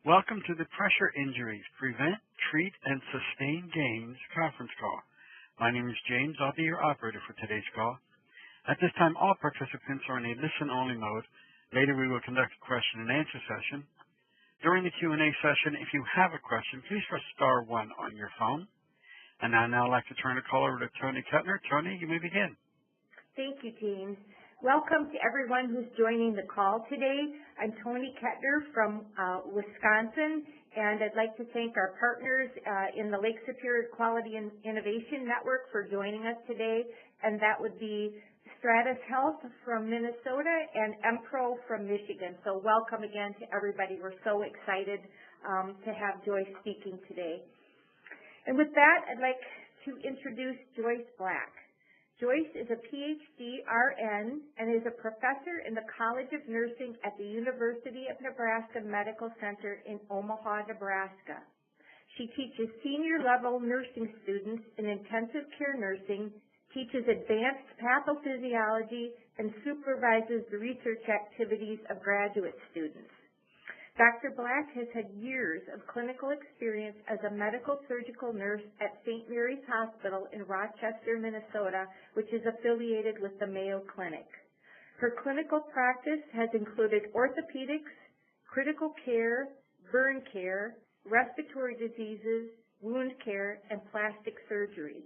Welcome to the Pressure Injuries Prevent, Treat, and Sustain Gains conference call. My name is James. I'll be your operator for today's call. At this time, all participants are in a listen-only mode. Later, we will conduct a question-and-answer session. During the Q&A session, if you have a question, please press star 1 on your phone. And I'd now like to turn the call over to Toni Kettner. Toni, you may begin. Thank you, James. Welcome to everyone who's joining the call today. I'm Toni Kettner from Wisconsin, and I'd like to thank our partners in the Lake Superior Quality and Innovation Network for joining us today, and that would be Stratus Health from Minnesota and Empro from Michigan. So welcome again to everybody. We're so excited to have Joyce speaking today. And with that, I'd like to introduce Joyce Black. Joyce is a PhD RN and is a professor in the College of Nursing at the University of Nebraska Medical Center in Omaha, Nebraska. She teaches senior-level nursing students in intensive care nursing, teaches advanced pathophysiology, and supervises the research activities of graduate students. Dr. Black has had years of clinical experience as a medical surgical nurse at St. Mary's Hospital in Rochester, Minnesota, which is affiliated with the Mayo Clinic. Her clinical practice has included orthopedics, critical care, burn care, respiratory diseases, wound care, and plastic surgery.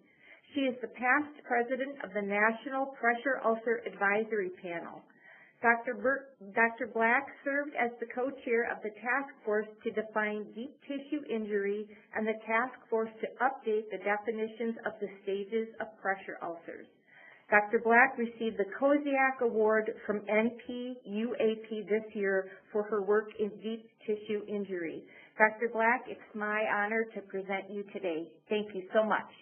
She is the past president of the National Pressure Ulcer Advisory Panel. Dr. Black served as the co-chair of the task force to define deep tissue injury and the task force to update the definitions of the stages of pressure ulcers. Dr. Black received the Koziak Award from NP-UAP this year for her work in deep tissue injury. Dr. Black, it's my honor to present you today. Thank you so much.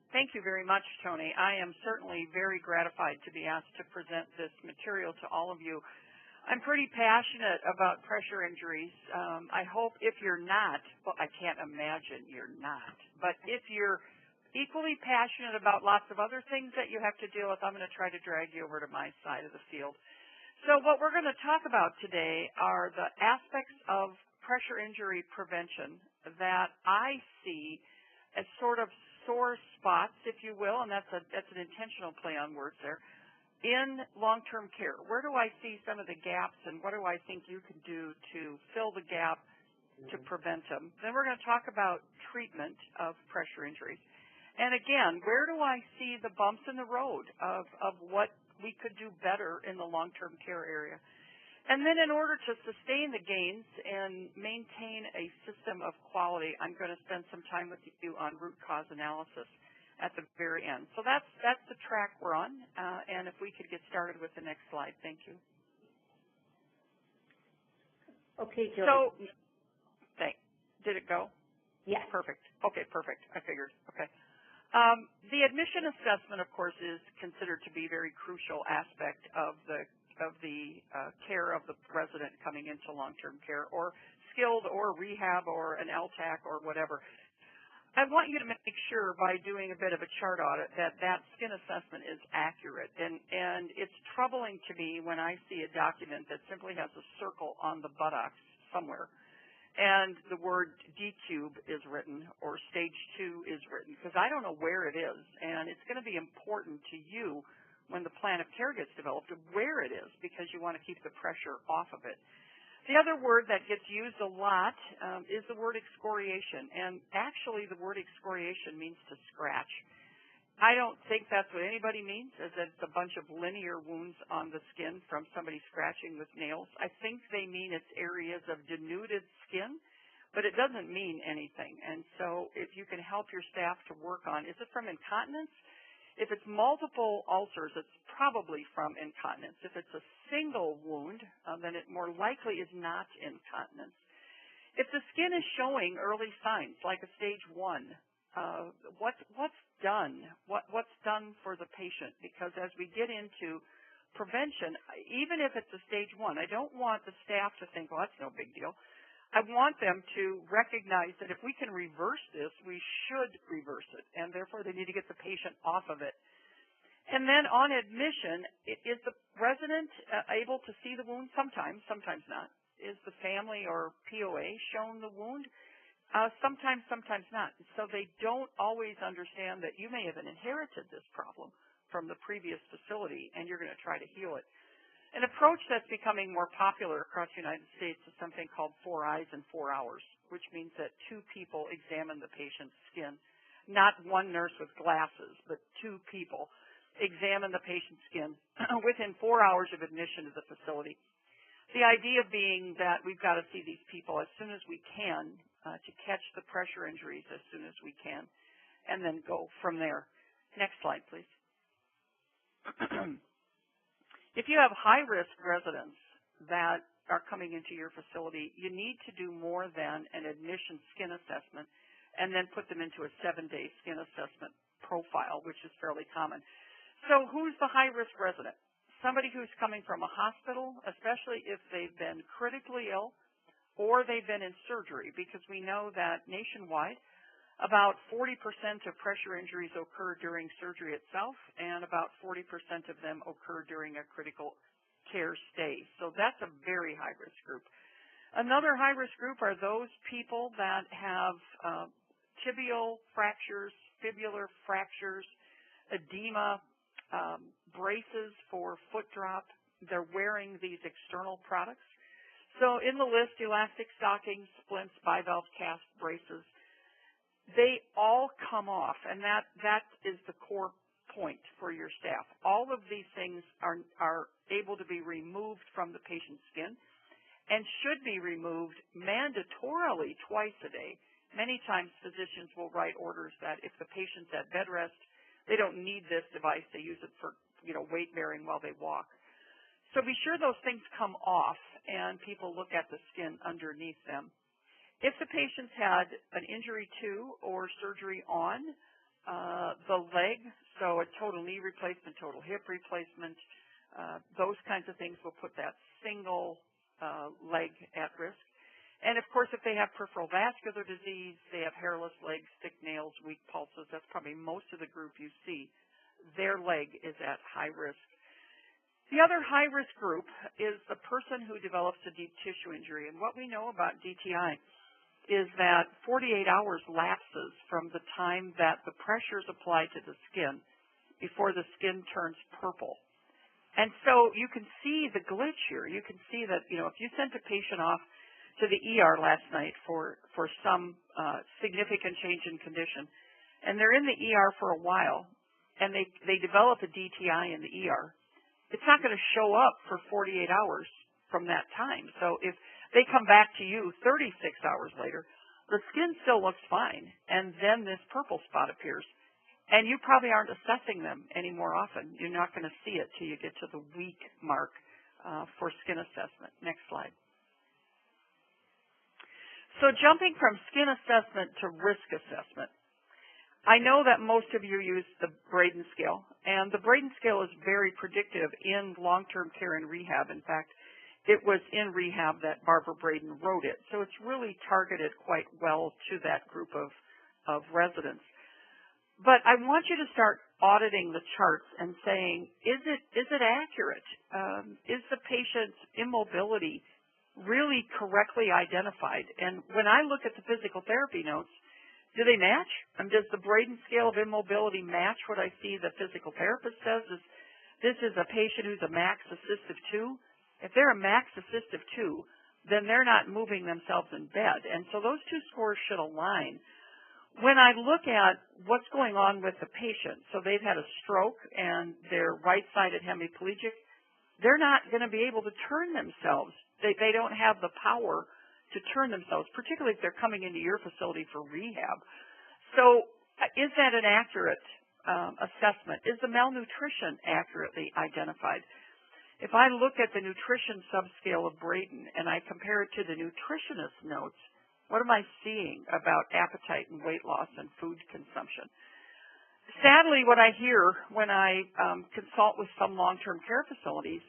Thank you very much, Toni. I am certainly very gratified to be asked to present this material to all of you. I'm pretty passionate about pressure injuries. I hope if you're not, well, I can't imagine you're not, but if you're equally passionate about lots of other things that you have to deal with, I'm going to try to drag you over to my side of the field. So what we're going to talk about today are the aspects of pressure injury prevention that I see as sort of sore spots, if you will, and that's an intentional play on words there, in long-term care. Where do I see some of the gaps, and what do I think you can do to fill the gap to prevent them? Then we're going to talk about treatment of pressure injuries. And again, where do I see the bumps in the road of what we could do better in the long-term care area? And then in order to sustain the gains and maintain a system of quality, I'm going to spend some time with you on root cause analysis at the very end. So that's the track we're on. And if we could get started with the next slide. Thank you. Okay, Jill. So, did it go? Yes. Perfect. Okay, perfect. I figured. Okay. The admission assessment, of course, is considered to be a very crucial aspect of the care of the resident coming into long-term care, or skilled, or rehab, or an LTAC, or whatever. I want you to make sure by doing a bit of a chart audit that skin assessment is accurate. And it's troubling to me when I see a document that simply has a circle on the buttocks somewhere, and the word D-cube is written, or stage 2 is written, because I don't know where it is, and it's going to be important to you when the plan of care gets developed, where it is, because you want to keep the pressure off of it. The other word that gets used a lot is the word excoriation, and actually the word excoriation means to scratch. I don't think that's what anybody means, as it's a bunch of linear wounds on the skin from somebody scratching with nails. I think they mean it's areas of denuded skin, but it doesn't mean anything. And so if you can help your staff to work on, is it from incontinence? If it's multiple ulcers, it's probably from incontinence. If it's a single wound, then it more likely is not incontinence. If the skin is showing early signs, like a stage 1, what's done? What's done for the patient? Because as we get into prevention, even if it's a stage 1, I don't want the staff to think, well, that's no big deal. I want them to recognize that if we can reverse this, we should reverse it, and therefore they need to get the patient off of it. And then on admission, is the resident able to see the wound? Sometimes, sometimes not. Is the family or POA shown the wound? Sometimes, sometimes not. So they don't always understand that you may have inherited this problem from the previous facility and you're going to try to heal it. An approach that's becoming more popular across the United States is something called 4 eyes in 4 hours, which means that 2 people examine the patient's skin. Not one nurse with glasses, but 2 people examine the patient's skin within 4 hours of admission to the facility. The idea being that we've got to see these people as soon as we can to catch the pressure injuries as soon as we can, and then go from there. Next slide, please. If you have high-risk residents that are coming into your facility, you need to do more than an admission skin assessment and then put them into a 7-day skin assessment profile, which is fairly common. So who's the high-risk resident? Somebody who's coming from a hospital, especially if they've been critically ill or they've been in surgery, because we know that nationwide, about 40% of pressure injuries occur during surgery itself, and about 40% of them occur during a critical care stay. So that's a very high-risk group. Another high-risk group are those people that have tibial fractures, fibular fractures, edema, braces for foot drop. They're wearing these external products. So in the list, elastic stockings, splints, bivalve cast, braces, they all come off, and that is the core point for your staff. All of these things are able to be removed from the patient's skin and should be removed mandatorily twice a day. Many times physicians will write orders that if the patient's at bed rest, they don't need this device. They use it for, weight bearing while they walk. So be sure those things come off and people look at the skin underneath them. If the patient's had an injury to or surgery on the leg, so a total knee replacement, total hip replacement, those kinds of things will put that single leg at risk. And, of course, if they have peripheral vascular disease, they have hairless legs, thick nails, weak pulses, that's probably most of the group you see. Their leg is at high risk. The other high-risk group is the person who develops a deep tissue injury. And what we know about DTI is that 48 hours lapses from the time that the pressure is applied to the skin before the skin turns purple. And so you can see the glitch here. You can see that, if you sent a patient off to the ER last night for some significant change in condition, and they're in the ER for a while, and they develop a DTI in the ER, it's not going to show up for 48 hours from that time. So if they come back to you 36 hours later, the skin still looks fine, and then this purple spot appears. And you probably aren't assessing them any more often. You're not going to see it till you get to the week mark for skin assessment. Next slide. So jumping from skin assessment to risk assessment. I know that most of you use the Braden scale, and the Braden scale is very predictive in long-term care and rehab. In fact, it was in rehab that Barbara Braden wrote it. So it's really targeted quite well to that group of residents. But I want you to start auditing the charts and saying, is it accurate? Is the patient's immobility really correctly identified? And when I look at the physical therapy notes, do they match? Does the Braden scale of immobility match what I see the physical therapist says? This is a patient who's a max assistive 2. If they're a max assistive 2, then they're not moving themselves in bed. And so those two scores should align. When I look at what's going on with the patient, so they've had a stroke and they're right-sided hemiplegic, they're not going to be able to turn themselves. They don't have the power to turn themselves, particularly if they're coming into your facility for rehab. So is that an accurate assessment? Is the malnutrition accurately identified? If I look at the nutrition subscale of Braden and I compare it to the nutritionist notes, what am I seeing about appetite and weight loss and food consumption? Sadly, what I hear when I consult with some long-term care facilities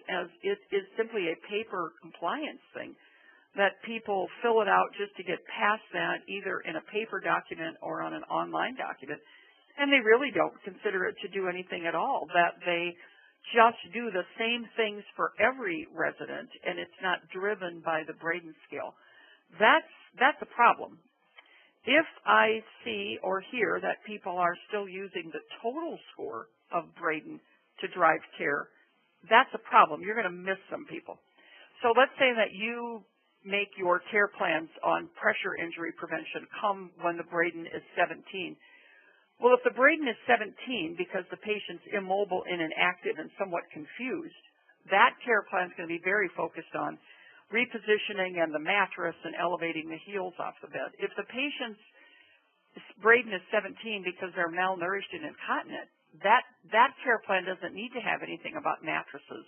is simply a paper compliance thing, that people fill it out just to get past that, either in a paper document or on an online document, and they really don't consider it to do anything at all, that they just do the same things for every resident, and it's not driven by the Braden scale. That's a problem. If I see or hear that people are still using the total score of Braden to drive care, that's a problem. You're going to miss some people. So let's say that you make your care plans on pressure injury prevention come when the Braden is 17. Well, if the Braden is 17 because the patient's immobile and inactive and somewhat confused, that care plan is going to be very focused on repositioning and the mattress and elevating the heels off the bed. If the patient's Braden is 17 because they're malnourished and incontinent, that care plan doesn't need to have anything about mattresses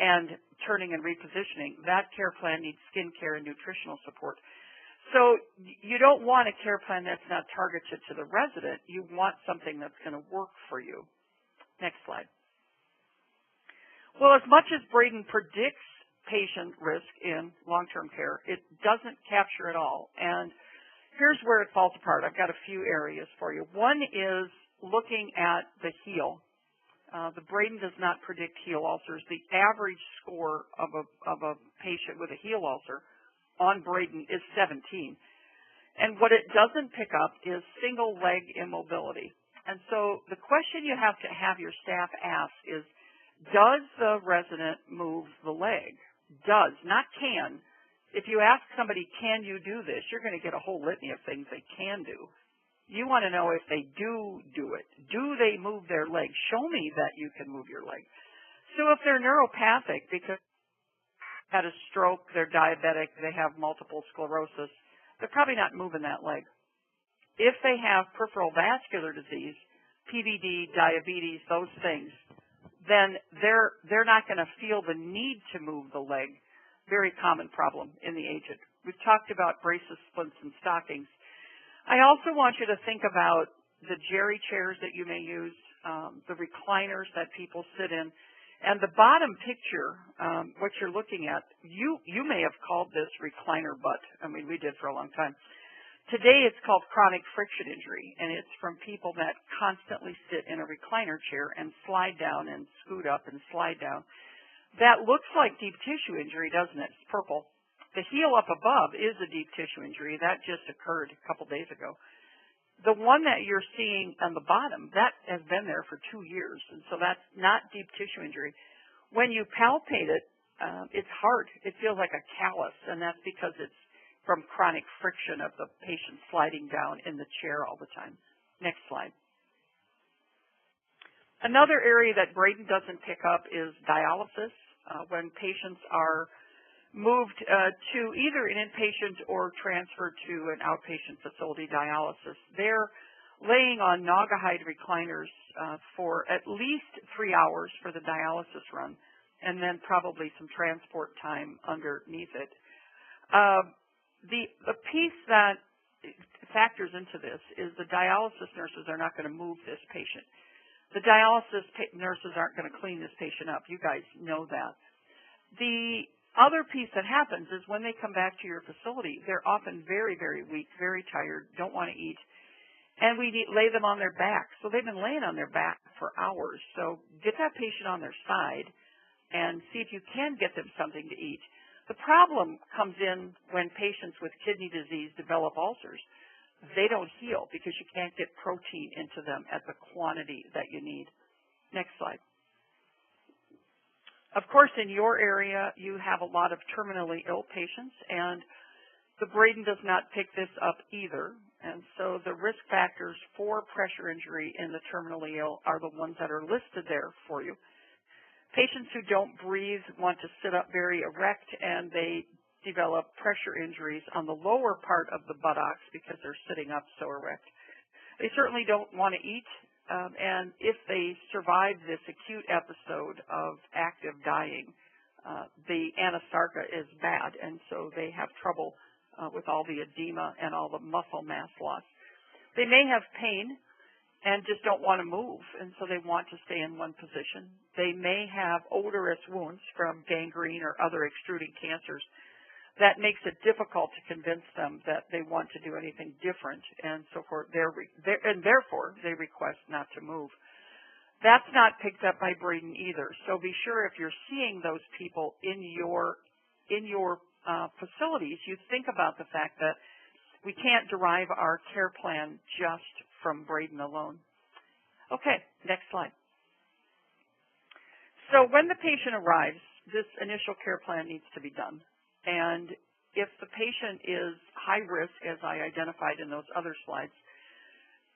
and turning and repositioning. That care plan needs skin care and nutritional support. So you don't want a care plan that's not targeted to the resident. You want something that's going to work for you. Next slide. Well, as much as Braden predicts patient risk in long-term care, it doesn't capture it all. And here's where it falls apart. I've got a few areas for you. One is looking at the heel. The Braden does not predict heel ulcers. The average score of a patient with a heel ulcer on Braden is 17. And what it doesn't pick up is single leg immobility. And so the question you have to have your staff ask is, does the resident move the leg? Does, not can. If you ask somebody, can you do this, you're going to get a whole litany of things they can do. You want to know if they do it. Do they move their leg? Show me that you can move your leg. So if they're neuropathic because they had a stroke, they're diabetic, they have multiple sclerosis, they're probably not moving that leg. If they have peripheral vascular disease, PVD, diabetes, those things, then they're not going to feel the need to move the leg. Very common problem in the aged. We've talked about braces, splints, and stockings. I also want you to think about the Jerry chairs that you may use, the recliners that people sit in, and the bottom picture, what you're looking at, you may have called this recliner butt. I mean, we did for a long time. Today it's called chronic friction injury, and it's from people that constantly sit in a recliner chair and slide down and scoot up and slide down. That looks like deep tissue injury, doesn't it? It's purple. The heel up above is a deep tissue injury. That just occurred a couple days ago. The one that you're seeing on the bottom, that has been there for 2 years, and so that's not deep tissue injury. When you palpate it, it's hard. It feels like a callus, and that's because it's from chronic friction of the patient sliding down in the chair all the time. Next slide. Another area that Braden doesn't pick up is dialysis. When patients are moved to either an inpatient or transferred to an outpatient facility dialysis, they're laying on Naugahyde recliners for at least 3 hours for the dialysis run, and then probably some transport time underneath it. The piece that factors into this is the dialysis nurses are not going to move this patient. The dialysis nurses aren't going to clean this patient up. You guys know that. The other piece that happens is when they come back to your facility, they're often very, very weak, very tired, don't want to eat, and we lay them on their back. So they've been laying on their back for hours. So get that patient on their side and see if you can get them something to eat. The problem comes in when patients with kidney disease develop ulcers. They don't heal because you can't get protein into them at the quantity that you need. Next slide. Of course, in your area, you have a lot of terminally ill patients, and the Braden does not pick this up either. And so the risk factors for pressure injury in the terminally ill are the ones that are listed there for you. Patients who don't breathe want to sit up very erect, and they develop pressure injuries on the lower part of the buttocks because they're sitting up so erect. They certainly don't want to eat. And if they survive this acute episode of active dying, the anasarca is bad, and so they have trouble with all the edema and all the muscle mass loss. They may have pain and just don't want to move, and so they want to stay in one position. They may have odorous wounds from gangrene or other extruding cancers. That makes it difficult to convince them that they want to do anything different, and so forth. And therefore, they request not to move. That's not picked up by Braden either. So be sure if you're seeing those people in your facilities, you think about the fact that we can't derive our care plan just from Braden alone. Okay, next slide. So when the patient arrives, this initial care plan needs to be done. And if the patient is high risk, as I identified in those other slides,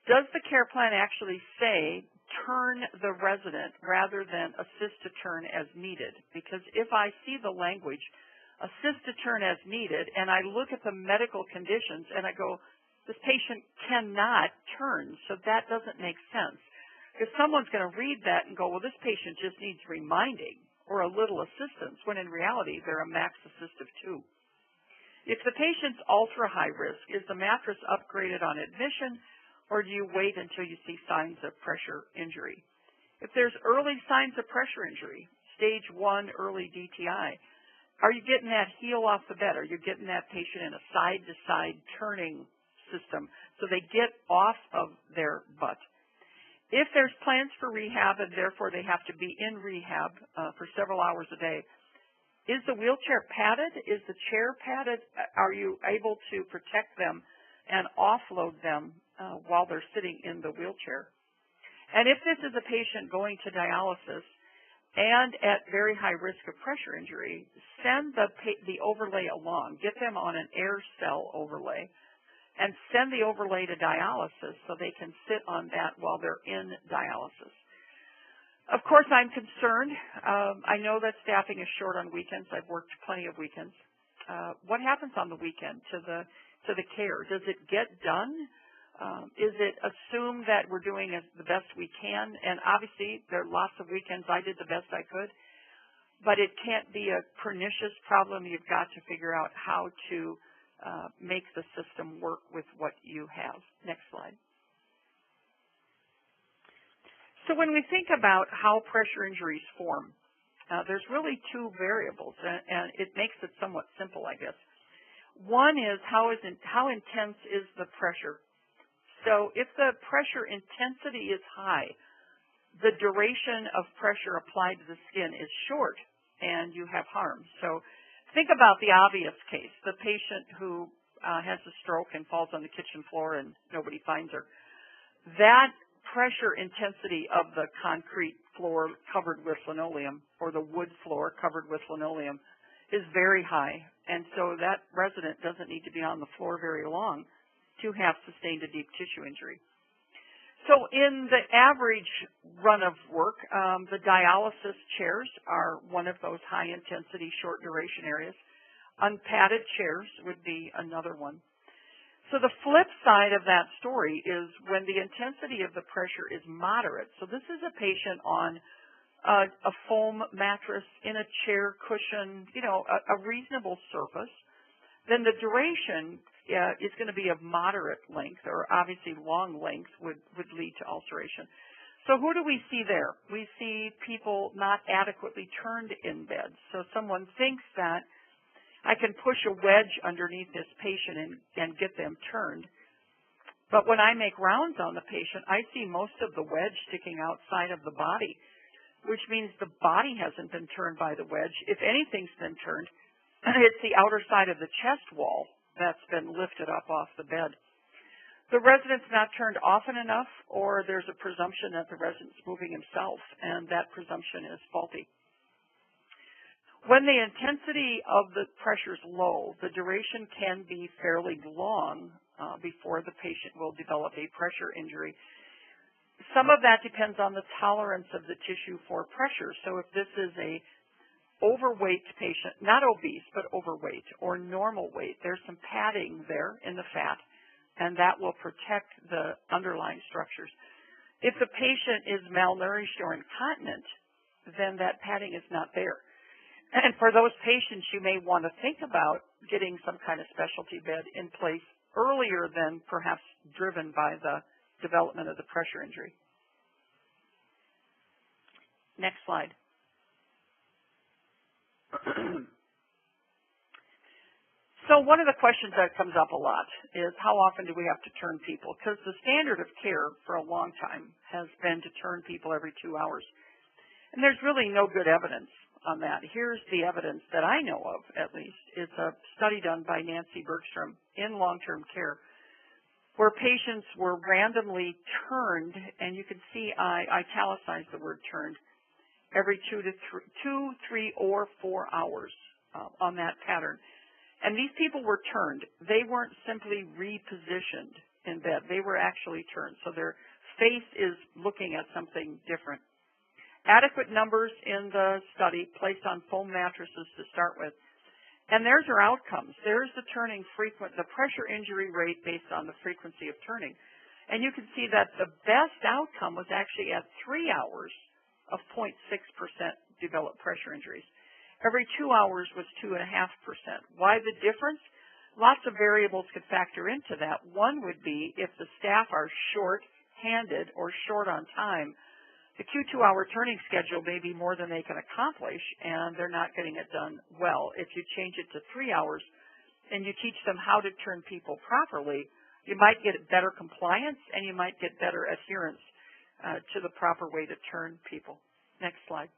does the care plan actually say turn the resident rather than assist to turn as needed? Because if I see the language, assist to turn as needed, and I look at the medical conditions and I go, this patient cannot turn, so that doesn't make sense. If someone's going to read that and go, well, this patient just needs reminding or a little assistance, when in reality they're a max assist of 2. If the patient's ultra high risk, is the mattress upgraded on admission, or do you wait until you see signs of pressure injury? If there's early signs of pressure injury, stage 1 early DTI, are you getting that heel off the bed? Are you getting that patient in a side-to-side turning system so they get off of their butt? If there's plans for rehab and therefore they have to be in rehab for several hours a day, is the wheelchair padded? Is the chair padded? Are you able to protect them and offload them while they're sitting in the wheelchair? And if this is a patient going to dialysis and at very high risk of pressure injury, send the overlay along. Get them on an air cell overlay and send the overlay to dialysis so they can sit on that while they're in dialysis. Of course, I'm concerned. I know that staffing is short on weekends. I've worked plenty of weekends. What happens on the weekend to the care? Does it get done? Is it assumed that we're doing the best we can? And obviously, there are lots of weekends I did the best I could, but it can't be a pernicious problem. You've got to figure out how to make the system work with what you have. Next slide. So when we think about how pressure injuries form, there's really 2 variables, and it makes it somewhat simple, I guess. One is how intense is the pressure? So if the pressure intensity is high, the duration of pressure applied to the skin is short, and you have harm. So think about the obvious case, the patient who has a stroke and falls on the kitchen floor and nobody finds her. That pressure intensity of the concrete floor covered with linoleum or the wood floor covered with linoleum is very high, and so that resident doesn't need to be on the floor very long to have sustained a deep tissue injury. So in the average run of work, the dialysis chairs are one of those high-intensity, short-duration areas. Unpadded chairs would be another one. So the flip side of that story is when the intensity of the pressure is moderate. So this is a patient on a foam mattress in a chair cushion, a reasonable surface, then the duration is going to be of moderate length, or obviously long length would lead to ulceration. So who do we see there? We see people not adequately turned in beds. So someone thinks that I can push a wedge underneath this patient and get them turned. But when I make rounds on the patient, I see most of the wedge sticking outside of the body, which means the body hasn't been turned by the wedge. If anything's been turned, it's the outer side of the chest wall that's been lifted up off the bed. The resident's not turned often enough, or there's a presumption that the resident's moving himself, and that presumption is faulty. When the intensity of the pressure is low, the duration can be fairly long before the patient will develop a pressure injury. Some of that depends on the tolerance of the tissue for pressure. So if this is a overweight patient, not obese, but overweight or normal weight, there's some padding there in the fat, and that will protect the underlying structures. If the patient is malnourished or incontinent, then that padding is not there. And for those patients, you may want to think about getting some kind of specialty bed in place earlier than perhaps driven by the development of the pressure injury. Next slide. So one of the questions that comes up a lot is how often do we have to turn people? Because the standard of care for a long time has been to turn people every 2 hours. And there's really no good evidence on that. Here's the evidence that I know of, at least. It's a study done by Nancy Bergstrom in long-term care where patients were randomly turned, and you can see I italicized the word turned, every 2, 3, or 4 hours on that pattern. And these people were turned. They weren't simply repositioned in bed. They were actually turned. So their face is looking at something different. Adequate numbers in the study placed on foam mattresses to start with. And there's our outcomes. There's the turning the pressure injury rate based on the frequency of turning. And you can see that the best outcome was actually at 3 hours of 0.6% developed pressure injuries. Every 2 hours was 2.5%. Why the difference? Lots of variables could factor into that. One would be if the staff are short-handed or short on time, the Q2-hour turning schedule may be more than they can accomplish, and they're not getting it done well. If you change it to 3 hours and you teach them how to turn people properly, you might get better compliance and you might get better adherence to the proper way to turn people. Next slide.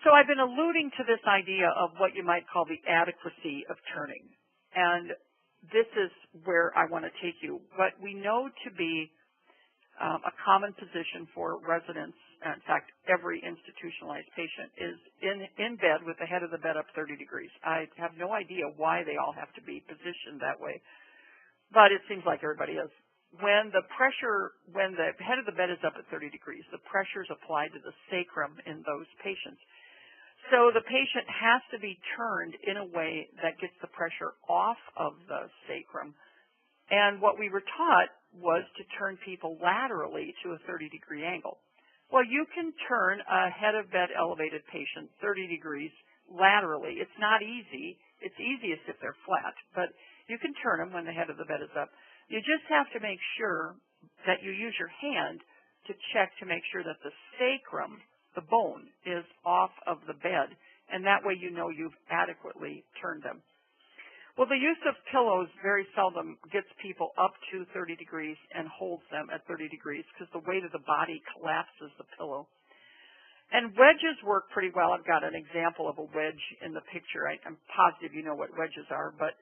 So I've been alluding to this idea of what you might call the adequacy of turning. And this is where I want to take you. What we know to be a common position for residents, in fact, every institutionalized patient, is in bed with the head of the bed up 30 degrees. I have no idea why they all have to be positioned that way, but it seems like everybody is. When the head of the bed is up at 30 degrees, the pressure is applied to the sacrum in those patients. So the patient has to be turned in a way that gets the pressure off of the sacrum. And what we were taught was to turn people laterally to a 30-degree angle. Well, you can turn a head of bed elevated patient 30 degrees laterally. It's not easy. It's easiest if they're flat, but you can turn them when the head of the bed is up. You just have to make sure that you use your hand to check to make sure that the sacrum, the bone, is off of the bed, and that way you know you've adequately turned them. Well, the use of pillows very seldom gets people up to 30 degrees and holds them at 30 degrees because the weight of the body collapses the pillow. And wedges work pretty well. I've got an example of a wedge in the picture. I'm positive you know what wedges are, but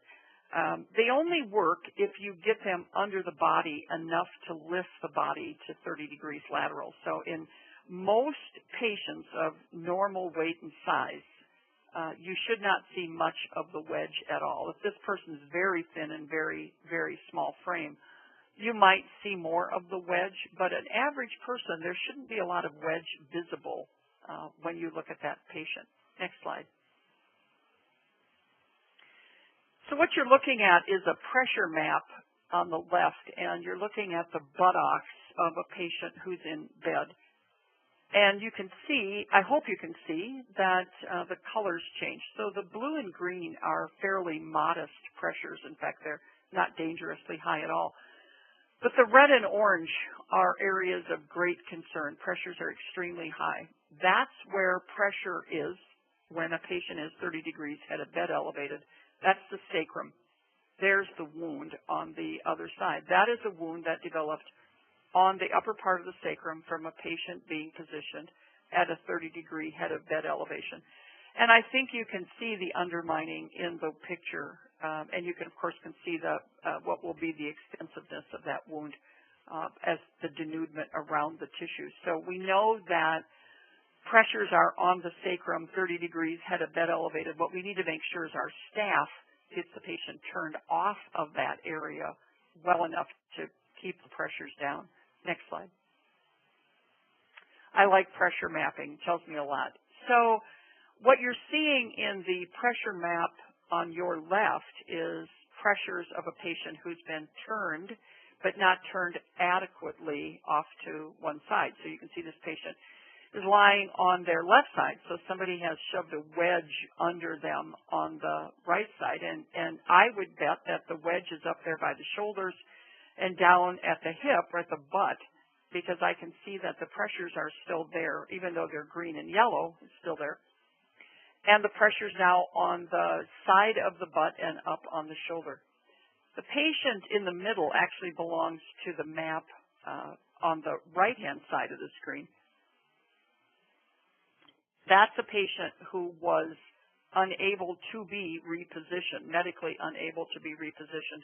they only work if you get them under the body enough to lift the body to 30 degrees lateral. So in most patients of normal weight and size, you should not see much of the wedge at all. If this person is very thin and very, very small frame, you might see more of the wedge, but an average person, there shouldn't be a lot of wedge visible when you look at that patient. Next slide. So what you're looking at is a pressure map on the left, and you're looking at the buttocks of a patient who's in bed. And you can see, I hope you can see, that the colors change. So the blue and green are fairly modest pressures. In fact, they're not dangerously high at all. But the red and orange are areas of great concern. Pressures are extremely high. That's where pressure is when a patient is 30 degrees head of bed elevated. That's the sacrum. There's the wound on the other side. That is a wound that developed on the upper part of the sacrum from a patient being positioned at a 30-degree head of bed elevation. And I think you can see the undermining in the picture, and you can, of course, see what will be the extensiveness of that wound as the denudement around the tissues. So we know that pressures are on the sacrum, 30 degrees, head of bed elevated. What we need to make sure is our staff gets the patient turned off of that area well enough to keep the pressures down. Next slide. I like pressure mapping. It tells me a lot. So what you're seeing in the pressure map on your left is pressures of a patient who's been turned but not turned adequately off to one side. So you can see this patient is lying on their left side. So somebody has shoved a wedge under them on the right side. And I would bet that the wedge is up there by the shoulders and down at the hip or at the butt, because I can see that the pressures are still there, even though they're green and yellow, it's still there. and the pressure's now on the side of the butt and up on the shoulder. The patient in the middle actually belongs to the map on the right-hand side of the screen. That's a patient who was unable to be repositioned, medically unable to be repositioned.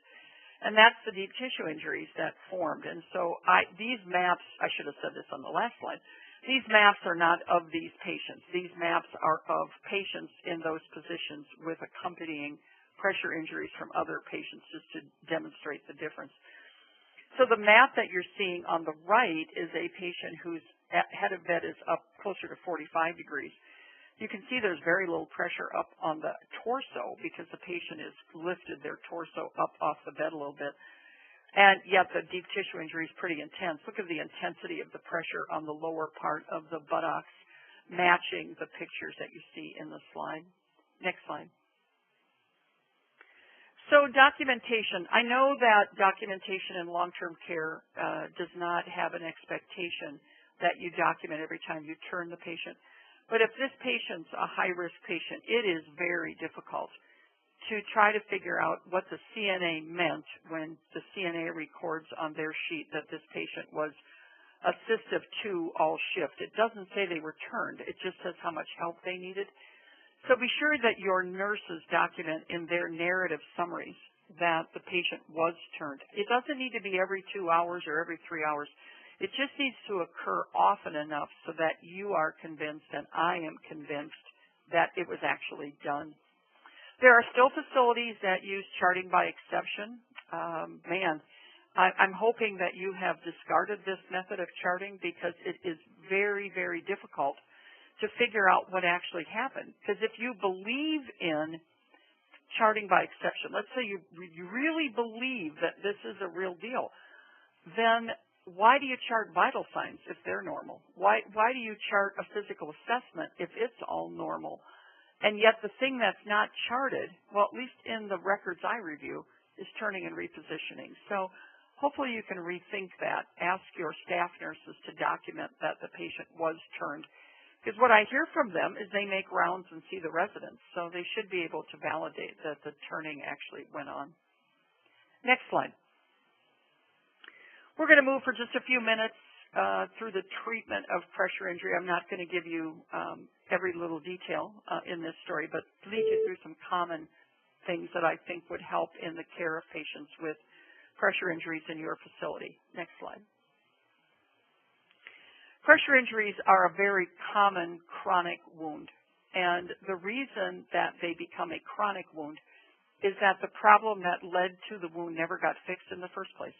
And that's the deep tissue injuries that formed. And so these maps, I should have said this on the last slide, these maps are not of these patients. These maps are of patients in those positions with accompanying pressure injuries from other patients, just to demonstrate the difference. So the map that you're seeing on the right is a patient whose head of bed is up closer to 45 degrees. You can see there's very little pressure up on the torso because the patient has lifted their torso up off the bed a little bit. And yet the deep tissue injury is pretty intense. Look at the intensity of the pressure on the lower part of the buttocks, matching the pictures that you see in the slide. Next slide. So documentation. I know that documentation in long-term care does not have an expectation that you document every time you turn the patient. But if this patient's a high-risk patient, it is very difficult to try to figure out what the CNA meant when the CNA records on their sheet that this patient was assistive to all shift. It doesn't say they were turned. It just says how much help they needed. So be sure that your nurses document in their narrative summaries that the patient was turned. It doesn't need to be every 2 hours or every 3 hours. It just needs to occur often enough so that you are convinced and I am convinced that it was actually done. There are still facilities that use charting by exception. I'm hoping that you have discarded this method of charting because it is very, very difficult to figure out what actually happened. Because if you believe in charting by exception, let's say you really believe that this is a real deal, then why do you chart vital signs if they're normal? Why do you chart a physical assessment if it's all normal? And yet the thing that's not charted, well, at least in the records I review, is turning and repositioning. So hopefully you can rethink that. Ask your staff nurses to document that the patient was turned. Because what I hear from them is they make rounds and see the residents. So they should be able to validate that the turning actually went on. Next slide. We're going to move for just a few minutes through the treatment of pressure injury. I'm not going to give you every little detail in this story, but lead you through some common things that I think would help in the care of patients with pressure injuries in your facility. Next slide. Pressure injuries are a very common chronic wound, and the reason that they become a chronic wound is that the problem that led to the wound never got fixed in the first place.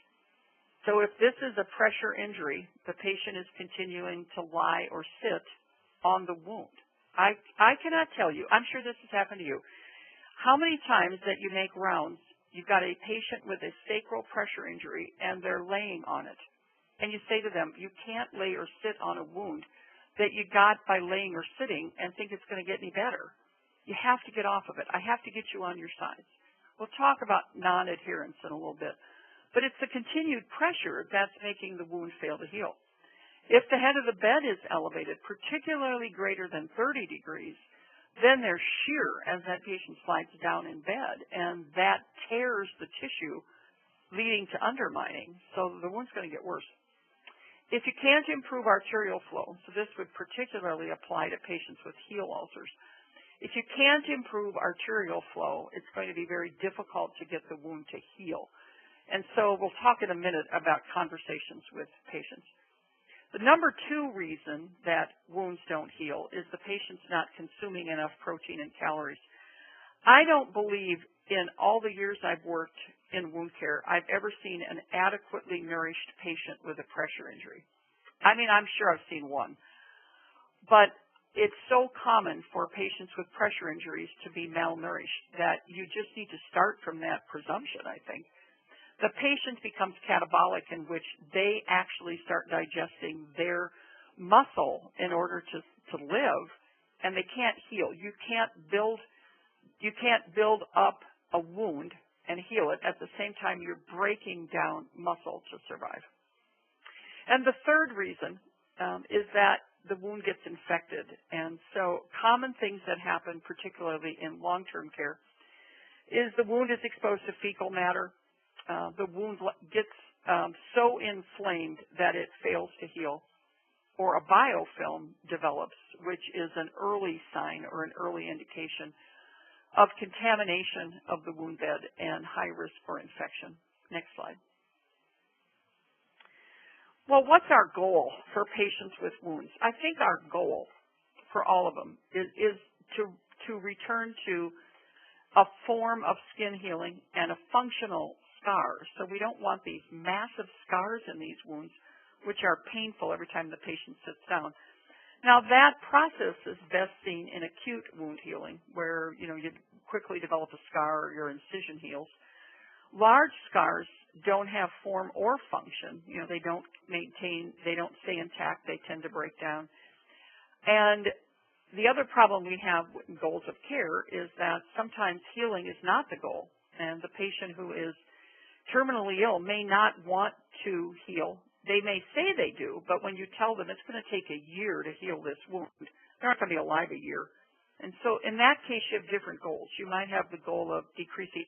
So if this is a pressure injury, the patient is continuing to lie or sit on the wound. I cannot tell you, I'm sure this has happened to you, how many times that you make rounds, you've got a patient with a sacral pressure injury and they're laying on it. And you say to them, you can't lay or sit on a wound that you got by laying or sitting and think it's going to get any better. You have to get off of it. I have to get you on your sides. We'll talk about non-adherence in a little bit. But it's the continued pressure that's making the wound fail to heal. If the head of the bed is elevated, particularly greater than 30 degrees, then there's shear as that patient slides down in bed, and that tears the tissue, leading to undermining, so the wound's going to get worse. If you can't improve arterial flow, so this would particularly apply to patients with heel ulcers, if you can't improve arterial flow, it's going to be very difficult to get the wound to heal. And so we'll talk in a minute about conversations with patients. The number 2 reason that wounds don't heal is the patient's not consuming enough protein and calories. I don't believe in all the years I've worked in wound care, I've ever seen an adequately nourished patient with a pressure injury. I mean, I'm sure I've seen one. But it's so common for patients with pressure injuries to be malnourished that you just need to start from that presumption, I think. The patient becomes catabolic, in which they actually start digesting their muscle in order to live, and they can't heal. You can't build up a wound and heal it at the same time you're breaking down muscle to survive. And the third reason is that the wound gets infected. And so common things that happen, particularly in long-term care, is the wound is exposed to fecal matter. The wound gets so inflamed that it fails to heal, or a biofilm develops, which is an early sign or an early indication of contamination of the wound bed and high risk for infection. Next slide. Well, what's our goal for patients with wounds? I think our goal for all of them is to return to a form of skin healing and a functional scar. So we don't want these massive scars in these wounds, which are painful every time the patient sits down. Now, that process is best seen in acute wound healing, where, you quickly develop a scar or your incision heals. Large scars don't have form or function. They don't stay intact. They tend to break down. And the other problem we have with goals of care is that sometimes healing is not the goal, and the patient who is terminally ill may not want to heal. They may say they do, but when you tell them it's going to take a year to heal this wound, they're not going to be alive a year. And so in that case, you have different goals. You might have the goal of decreasing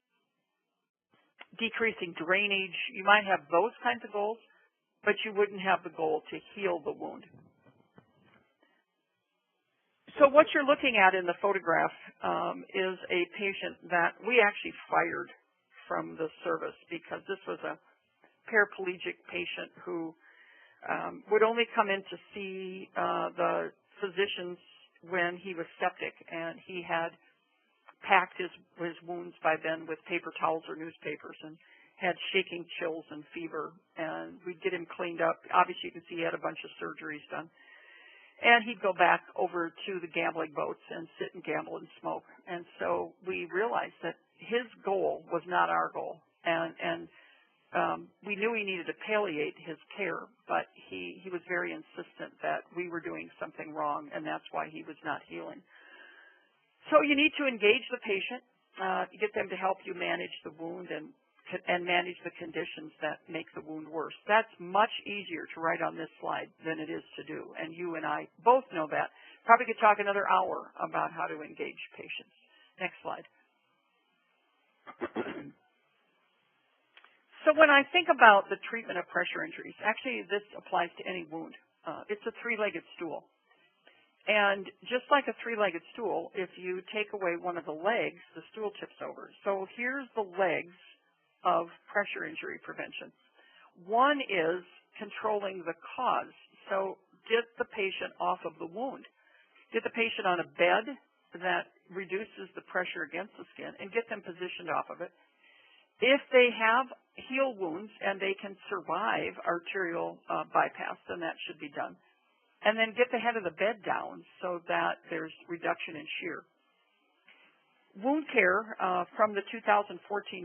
drainage. You might have those kinds of goals, but you wouldn't have the goal to heal the wound. So what you're looking at in the photograph is a patient that we actually fired from the service because this was a paraplegic patient who would only come in to see the physicians when he was septic, and he had packed his wounds by then with paper towels or newspapers and had shaking chills and fever, and we'd get him cleaned up. Obviously, you can see he had a bunch of surgeries done. And he'd go back over to the gambling boats and sit and gamble and smoke. And so we realized that his goal was not our goal. And we knew he needed to palliate his care, but he was very insistent that we were doing something wrong, and that's why he was not healing. So you need to engage the patient, get them to help you manage the wound and manage the conditions that make the wound worse. That's much easier to write on this slide than it is to do, and you and I both know that. Probably could talk another hour about how to engage patients. Next slide. So when I think about the treatment of pressure injuries, actually this applies to any wound. It's a three-legged stool. And just like a three-legged stool, if you take away one of the legs, the stool tips over. So here's the legs of pressure injury prevention. One is controlling the cause. So get the patient off of the wound. Get the patient on a bed that reduces the pressure against the skin and get them positioned off of it. If they have heel wounds and they can survive arterial bypass, then that should be done. And then get the head of the bed down so that there's reduction in shear. Wound care from the 2014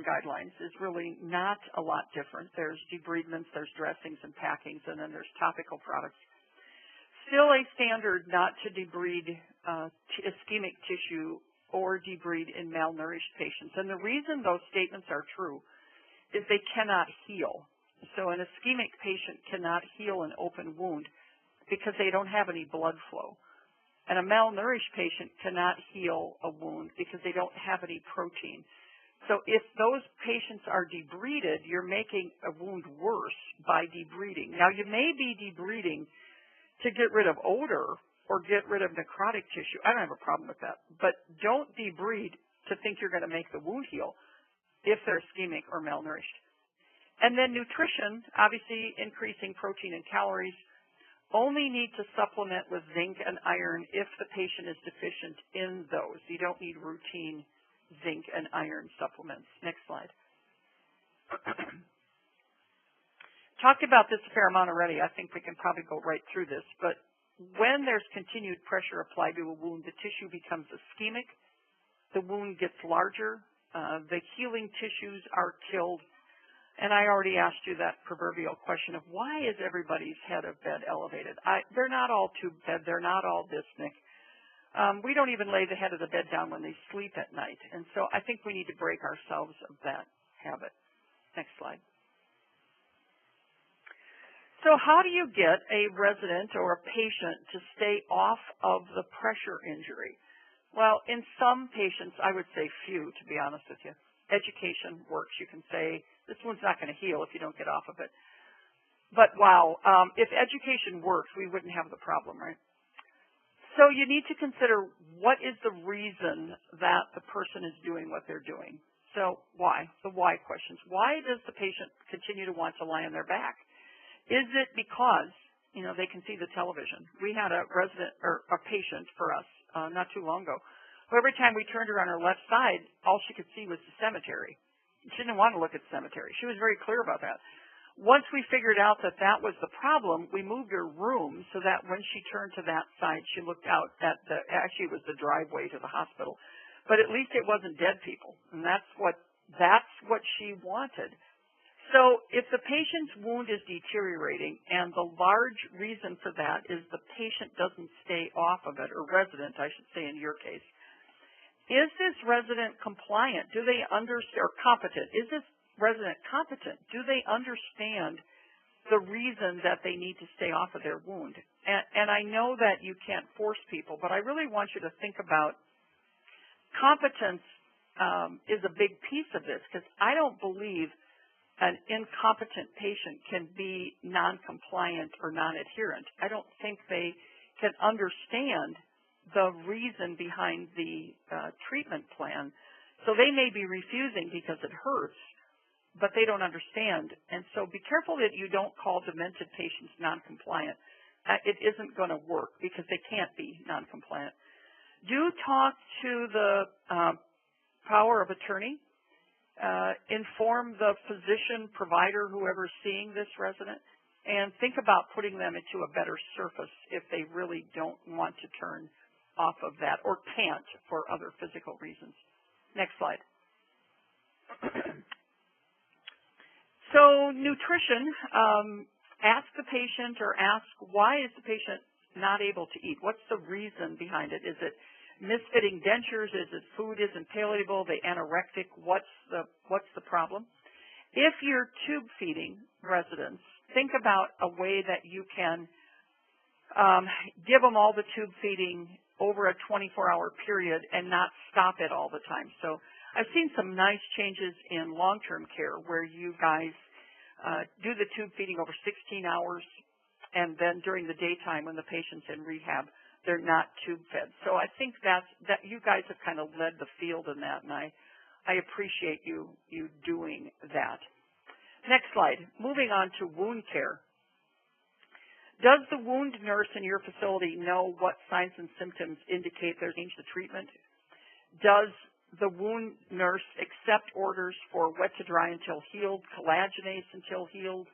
guidelines is really not a lot different. There's debridements, there's dressings and packings, and then there's topical products. Still a standard not to debride ischemic tissue or debride in malnourished patients. And the reason those statements are true is they cannot heal. So an ischemic patient cannot heal an open wound because they don't have any blood flow. And a malnourished patient cannot heal a wound because they don't have any protein. So if those patients are debrided, you're making a wound worse by debriding. Now, you may be debriding to get rid of odor or get rid of necrotic tissue. I don't have a problem with that. But don't debride to think you're going to make the wound heal if they're ischemic or malnourished. And then nutrition, obviously increasing protein and calories. Only need to supplement with zinc and iron if the patient is deficient in those. You don't need routine zinc and iron supplements. Next slide. Talked about this a fair amount already. I think we can probably go right through this. But when there's continued pressure applied to a wound, the tissue becomes ischemic. The wound gets larger. The healing tissues are killed. And I already asked you that proverbial question of why is everybody's head of bed elevated? They're not all tube bed. They're not all dyspneic. We don't even lay the head of the bed down when they sleep at night. And so I think we need to break ourselves of that habit. Next slide. So how do you get a resident or a patient to stay off of the pressure injury? Well, in some patients, I would say few, to be honest with you. Education works. You can say, this one's not going to heal if you don't get off of it. But wow, if education works, we wouldn't have the problem, right? So you need to consider what is the reason that the person is doing what they're doing. So why? The why questions. Why does the patient continue to want to lie on their back? Is it because, they can see the television? We had a resident or a patient for us not too long ago, who every time we turned her on her left side, all she could see was the cemetery. She didn't want to look at the cemetery. She was very clear about that. Once we figured out that that was the problem, we moved her room so that when she turned to that side, she looked out at actually it was the driveway to the hospital. But at least it wasn't dead people. And that's what she wanted. So if the patient's wound is deteriorating, and the large reason for that is the patient doesn't stay off of it, or resident, I should say in your case, is this resident compliant? Do they understand, or competent? Is this resident competent? Do they understand the reason that they need to stay off of their wound? And I know that you can't force people, but I really want you to think about competence is a big piece of this, because I don't believe an incompetent patient can be non-compliant or non-adherent. I don't think they can understand the reason behind the treatment plan. So they may be refusing because it hurts, but they don't understand. And so be careful that you don't call demented patients non-compliant. It isn't going to work because they can't be non-compliant. Do talk to the power of attorney. Inform the physician, provider, whoever's seeing this resident, and think about putting them into a better surface if they really don't want to turn off of that or can't for other physical reasons. Next slide. So nutrition, ask the patient or ask why is the patient not able to eat? What's the reason behind it? Is it misfitting dentures? Is it food isn't palatable? They anorectic? What's the problem? If you're tube feeding residents, think about a way that you can give them all the tube feeding over a 24-hour period and not stop it all the time. So I've seen some nice changes in long-term care where you guys do the tube feeding over 16 hours, and then during the daytime when the patient's in rehab, they're not tube fed. So I think that you guys have kind of led the field in that, and I appreciate you doing that. Next slide. Moving on to wound care. Does the wound nurse in your facility know what signs and symptoms indicate there's change to treatment? Does the wound nurse accept orders for wet to dry until healed, collagenase until healed,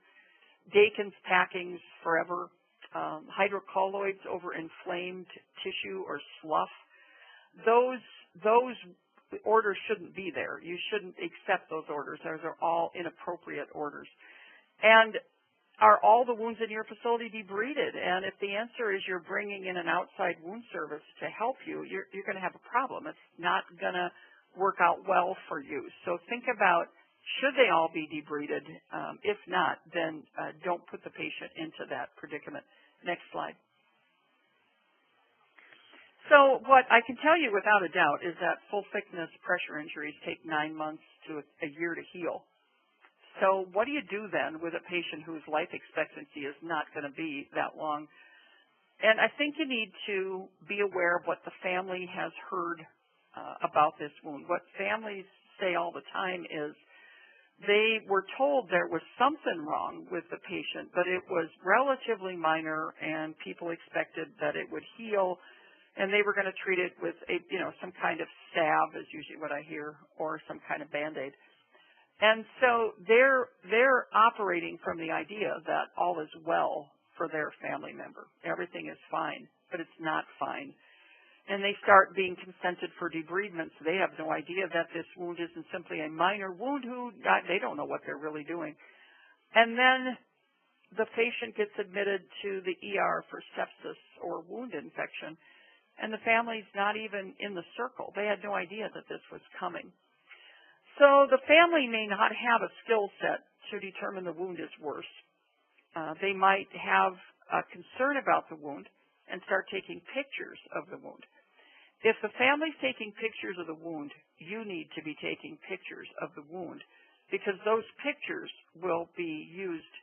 Dakin's packings forever, hydrocolloids over inflamed tissue or slough? Those orders shouldn't be there. You shouldn't accept those orders. Those are all inappropriate orders. And are all the wounds in your facility debrided? And if the answer is you're bringing in an outside wound service to help you, you're going to have a problem. It's not going to work out well for you. So think about, should they all be debrided? If not, then don't put the patient into that predicament. Next slide. So what I can tell you without a doubt is that full thickness pressure injuries take 9 months to a year to heal. So what do you do then with a patient whose life expectancy is not going to be that long? And I think you need to be aware of what the family has heard about this wound. What families say all the time is they were told there was something wrong with the patient, but it was relatively minor, and people expected that it would heal, and they were going to treat it with some kind of salve, is usually what I hear, or some kind of Band-Aid. And so they're operating from the idea that all is well for their family member. Everything is fine, but it's not fine. And they start being consented for debridement, so they have no idea that this wound isn't simply a minor wound. They don't know what they're really doing. And then the patient gets admitted to the ER for sepsis or wound infection, and the family's not even in the circle. They had no idea that this was coming. So the family may not have a skill set to determine the wound is worse. They might have a concern about the wound and start taking pictures of the wound. If the family's taking pictures of the wound, you need to be taking pictures of the wound, because those pictures will be used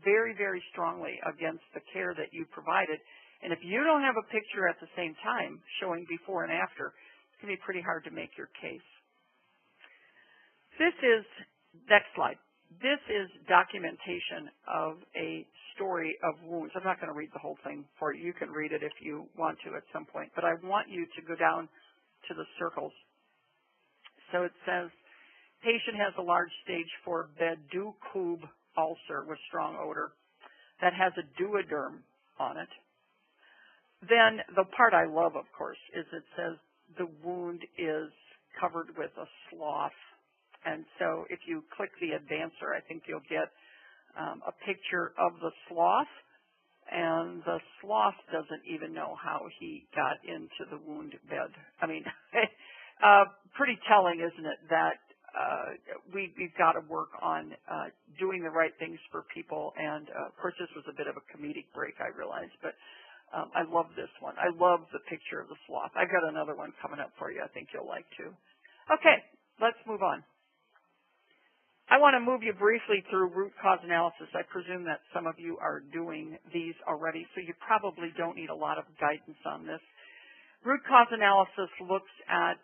very, very strongly against the care that you provided. And if you don't have a picture at the same time showing before and after, it's going to be pretty hard to make your case. This is, next slide. This is documentation of a story of wounds. I'm not going to read the whole thing for you. You can read it if you want to at some point. But I want you to go down to the circles. So it says, patient has a large stage 4 Bedou-Koub ulcer with strong odor that has a duoderm on it. Then the part I love, of course, is it says the wound is covered with a slough. And so if you click the advancer, I think you'll get a picture of the slough, and the slough doesn't even know how he got into the wound bed. I mean, pretty telling, isn't it, that we've got to work on doing the right things for people. And, of course, this was a bit of a comedic break, I realize, but I love this one. I love the picture of the sloth. I've got another one coming up for you I think you'll like too. Okay, let's move on. I want to move you briefly through root cause analysis. I presume that some of you are doing these already, so you probably don't need a lot of guidance on this. Root cause analysis looks at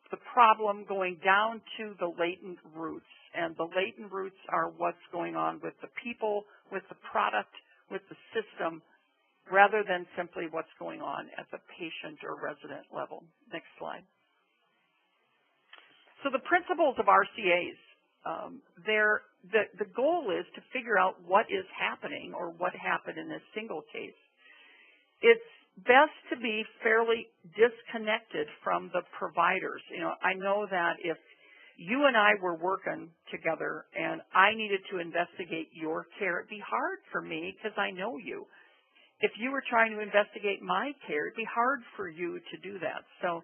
the problem going down to the latent roots, and the latent roots are what's going on with the people, with the product, with the system, rather than simply what's going on at the patient or resident level. Next slide. So the principles of RCAs. The goal is to figure out what is happening or what happened in this single case. It's best to be fairly disconnected from the providers. You know, I know that if you and I were working together and I needed to investigate your care, it'd be hard for me because I know you. If you were trying to investigate my care, it'd be hard for you to do that. So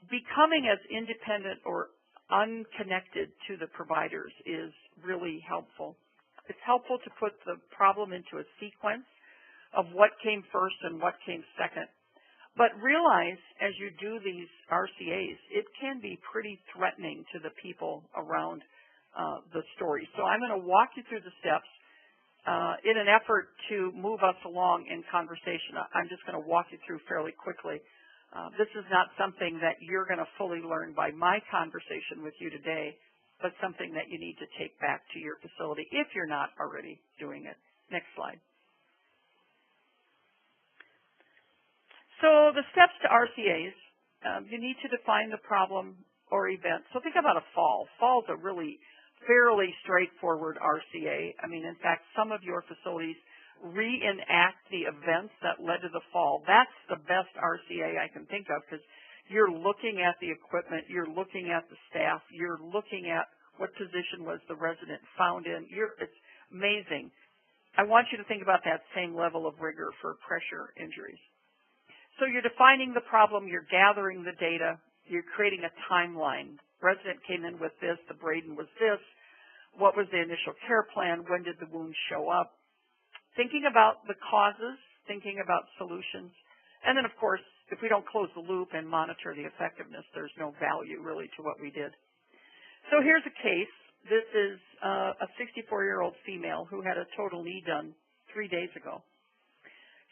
becoming as independent or unconnected to the providers is really helpful. It's helpful to put the problem into a sequence of what came first and what came second. But realize as you do these RCAs, it can be pretty threatening to the people around the story. So I'm going to walk you through the steps in an effort to move us along in conversation. I'm just going to walk you through fairly quickly. This is not something that you're going to fully learn by my conversation with you today, but something that you need to take back to your facility if you're not already doing it. Next slide. So the steps to RCAs, you need to define the problem or event. So think about a fall. Fall is a really fairly straightforward RCA. I mean, in fact, some of your facilities reenact the events that led to the fall. That's the best RCA I can think of because you're looking at the equipment, you're looking at the staff, you're looking at what position was the resident found in. It's amazing. I want you to think about that same level of rigor for pressure injuries. So you're defining the problem, you're gathering the data, you're creating a timeline. Resident came in with this, the Braden was this, what was the initial care plan, when did the wound show up? Thinking about the causes, thinking about solutions, and then, of course, if we don't close the loop and monitor the effectiveness, there's no value really to what we did. So here's a case. This is a 64-year-old female who had a total knee done 3 days ago.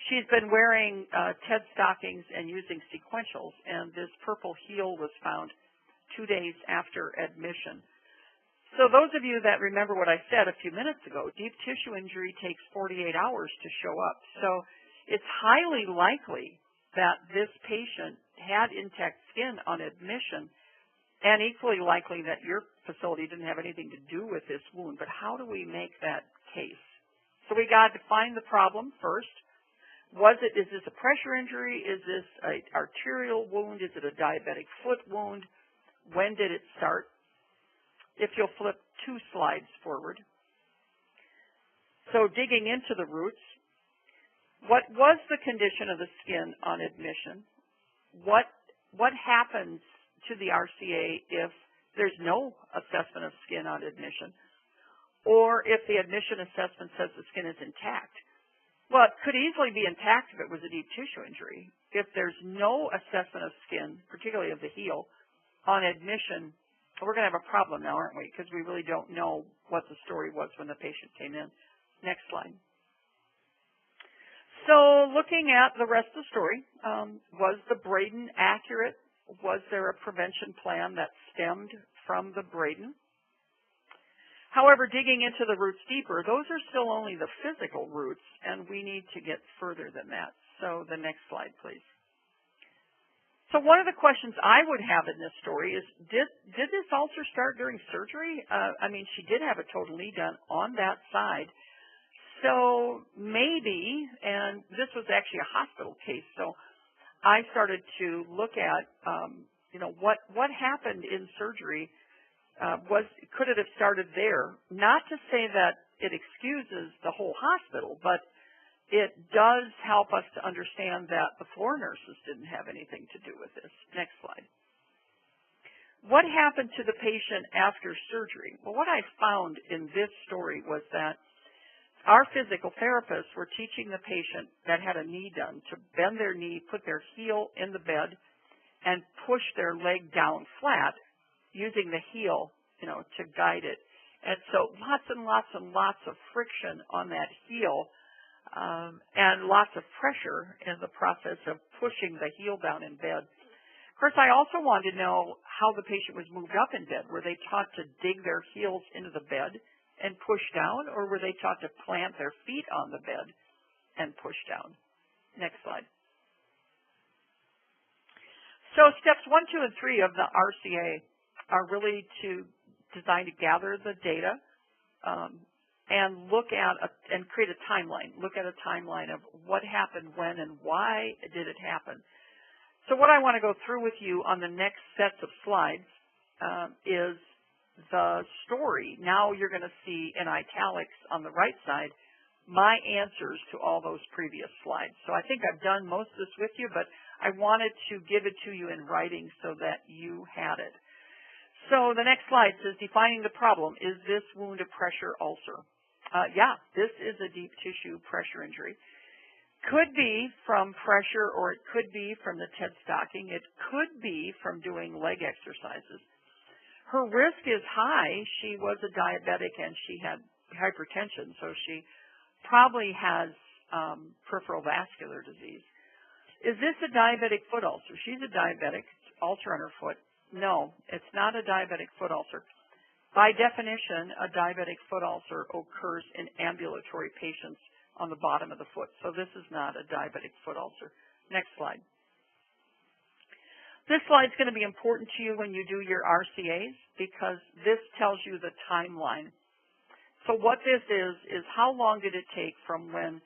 She's been wearing TED stockings and using sequentials, and this purple heel was found 2 days after admission. So those of you that remember what I said a few minutes ago, deep tissue injury takes 48 hours to show up. So it's highly likely that this patient had intact skin on admission, and equally likely that your facility didn't have anything to do with this wound. But how do we make that case? So we got to find the problem first. Is this a pressure injury? Is this an arterial wound? Is it a diabetic foot wound? When did it start? If you'll flip 2 slides forward. So digging into the roots, what was the condition of the skin on admission? What happens to the RCA if there's no assessment of skin on admission? or if the admission assessment says the skin is intact. Well, it could easily be intact if it was a deep tissue injury. If there's no assessment of skin, particularly of the heel, on admission, we're going to have a problem now, aren't we? Because we really don't know what the story was when the patient came in. Next slide. So looking at the rest of the story, was the Braden accurate? Was there a prevention plan that stemmed from the Braden? However, digging into the roots deeper, those are still only the physical roots, and we need to get further than that. So the next slide, please. So one of the questions I would have in this story is, did this ulcer start during surgery? I mean, she did have a total knee done on that side. So maybe, and this was actually a hospital case, so I started to look at, what happened in surgery. Could it have started there? Not to say that it excuses the whole hospital, but it does help us to understand that the floor nurses didn't have anything to do with this. Next slide. What happened to the patient after surgery? Well, what I found in this story was that our physical therapists were teaching the patient that had a knee done to bend their knee, put their heel in the bed, and push their leg down flat using the heel, to guide it. And so lots and lots and lots of friction on that heel and lots of pressure in the process of pushing the heel down in bed. Of course, I also wanted to know how the patient was moved up in bed. Were they taught to dig their heels into the bed and push down, or were they taught to plant their feet on the bed and push down? Next slide. So steps 1, 2, and 3 of the RCA are really designed to gather the data and look at and create a timeline. Look at a timeline of what happened when and why did it happen. So what I want to go through with you on the next sets of slides is the story. Now you're going to see in italics on the right side my answers to all those previous slides. So I think I've done most of this with you, but I wanted to give it to you in writing so that you had it. So the next slide says, defining the problem. Is this wound a pressure ulcer? Yeah, this is a deep tissue pressure injury. Could be from pressure, or it could be from the TED stocking. It could be from doing leg exercises. Her risk is high. She was a diabetic and she had hypertension, so she probably has peripheral vascular disease. Is this a diabetic foot ulcer? She's a diabetic, ulcer on her foot. No, it's not a diabetic foot ulcer. By definition, a diabetic foot ulcer occurs in ambulatory patients on the bottom of the foot. So this is not a diabetic foot ulcer. Next slide. This slide is going to be important to you when you do your RCAs because this tells you the timeline. So what this is how long did it take from when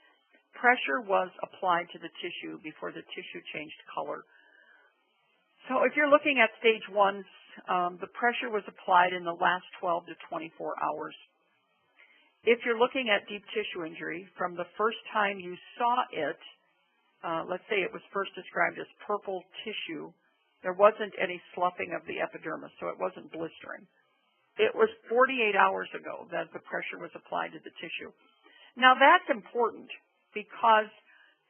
pressure was applied to the tissue before the tissue changed color. So if you're looking at stage 1, the pressure was applied in the last 12 to 24 hours. If you're looking at deep tissue injury, from the first time you saw it, let's say it was first described as purple tissue, there wasn't any sloughing of the epidermis, so it wasn't blistering. It was 48 hours ago that the pressure was applied to the tissue. Now that's important because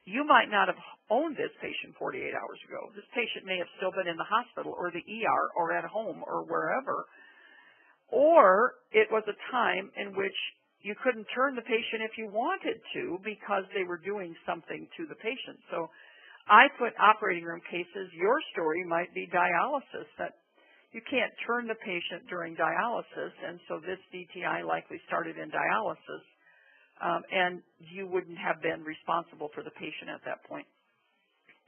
you might not have owned this patient 48 hours ago. This patient may have still been in the hospital or the ER or at home or wherever. Or it was a time in which you couldn't turn the patient if you wanted to because they were doing something to the patient. So I put operating room cases. Your story might be dialysis, that you can't turn the patient during dialysis, and so this DTI likely started in dialysis. And you wouldn't have been responsible for the patient at that point.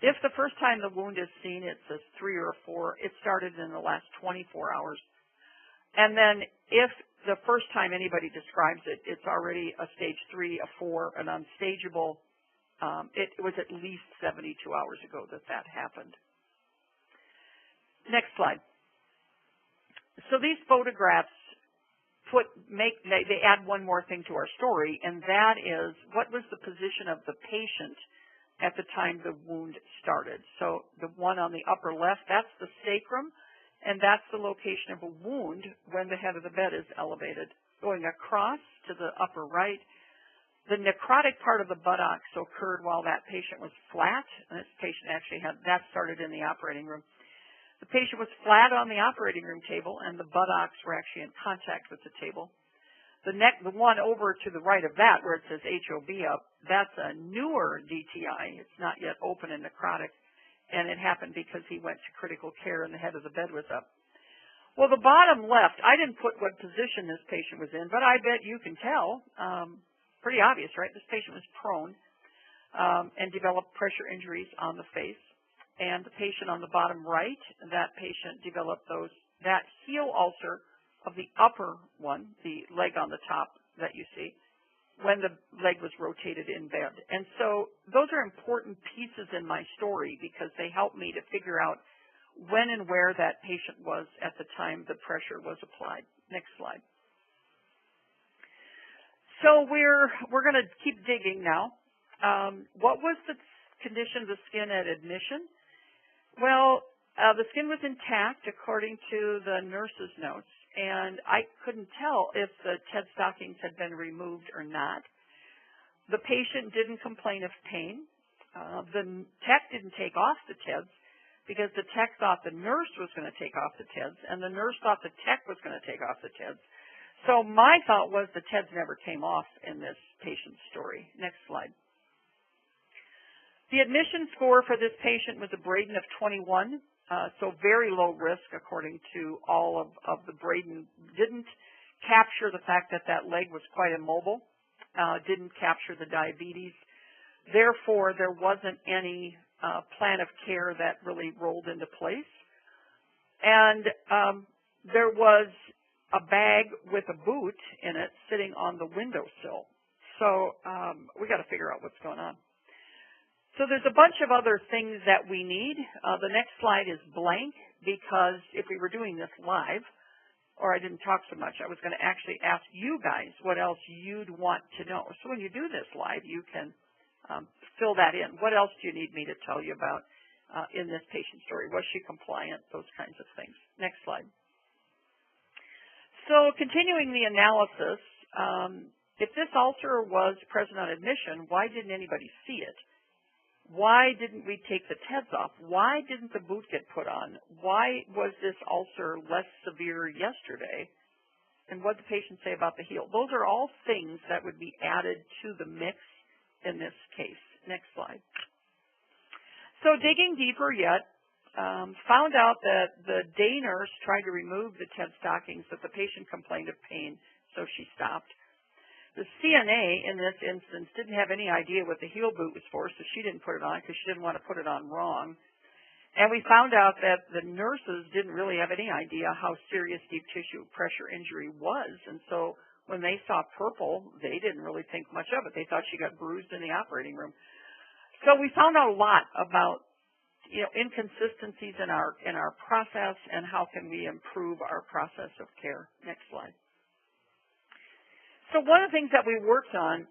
If the first time the wound is seen, it says 3 or 4, it started in the last 24 hours. And then if the first time anybody describes it, it's already a stage 3, a 4, an unstageable, it was at least 72 hours ago that happened. Next slide. So these photographs they add one more thing to our story, and that is what was the position of the patient at the time the wound started. So the one on the upper left, that's the sacrum, and that's the location of a wound when the head of the bed is elevated. Going across to the upper right, the necrotic part of the buttocks occurred while that patient was flat. And this patient actually that started in the operating room. The patient was flat on the operating room table, and the buttocks were actually in contact with the table. The one over to the right of that, where it says HOB up, that's a newer DTI. It's not yet open and necrotic, and it happened because he went to critical care and the head of the bed was up. Well, the bottom left, I didn't put what position this patient was in, but I bet you can tell. Pretty obvious, right? This patient was prone and developed pressure injuries on the face. And the patient on the bottom right, that patient developed that heel ulcer of the upper one, the leg on the top that you see, when the leg was rotated in bed. And so those are important pieces in my story because they help me to figure out when and where that patient was at the time the pressure was applied. Next slide. So we're going to keep digging now. What was the condition of the skin at admission? Well, the skin was intact according to the nurse's notes, and I couldn't tell if the TED stockings had been removed or not. The patient didn't complain of pain. The tech didn't take off the TEDs because the tech thought the nurse was going to take off the TEDs, and the nurse thought the tech was going to take off the TEDs. So my thought was the TEDs never came off in this patient's story. Next slide. The admission score for this patient was a Braden of 21, so very low risk according to all of the Braden. Didn't capture the fact that that leg was quite immobile, didn't capture the diabetes. Therefore, there wasn't any plan of care that really rolled into place. And there was a bag with a boot in it sitting on the windowsill. So we got to figure out what's going on. So there's a bunch of other things that we need. The next slide is blank because if we were doing this live, or I didn't talk so much, I was going to actually ask you guys what else you'd want to know. So when you do this live, you can fill that in. What else do you need me to tell you about in this patient story? Was she compliant? Those kinds of things. Next slide. So continuing the analysis, if this ulcer was present on admission, why didn't anybody see it? Why didn't we take the TEDs off? Why didn't the boot get put on? Why was this ulcer less severe yesterday? And what did the patient say about the heel? Those are all things that would be added to the mix in this case. Next slide. So digging deeper yet, found out that the day nurse tried to remove the TED stockings, but the patient complained of pain, so she stopped. The CNA in this instance didn't have any idea what the heel boot was for, so she didn't put it on because she didn't want to put it on wrong. And we found out that the nurses didn't really have any idea how serious deep tissue pressure injury was. And so when they saw purple, they didn't really think much of it. They thought she got bruised in the operating room. So we found out a lot about inconsistencies in our process and how can we improve our process of care. Next slide. So one of the things that we worked on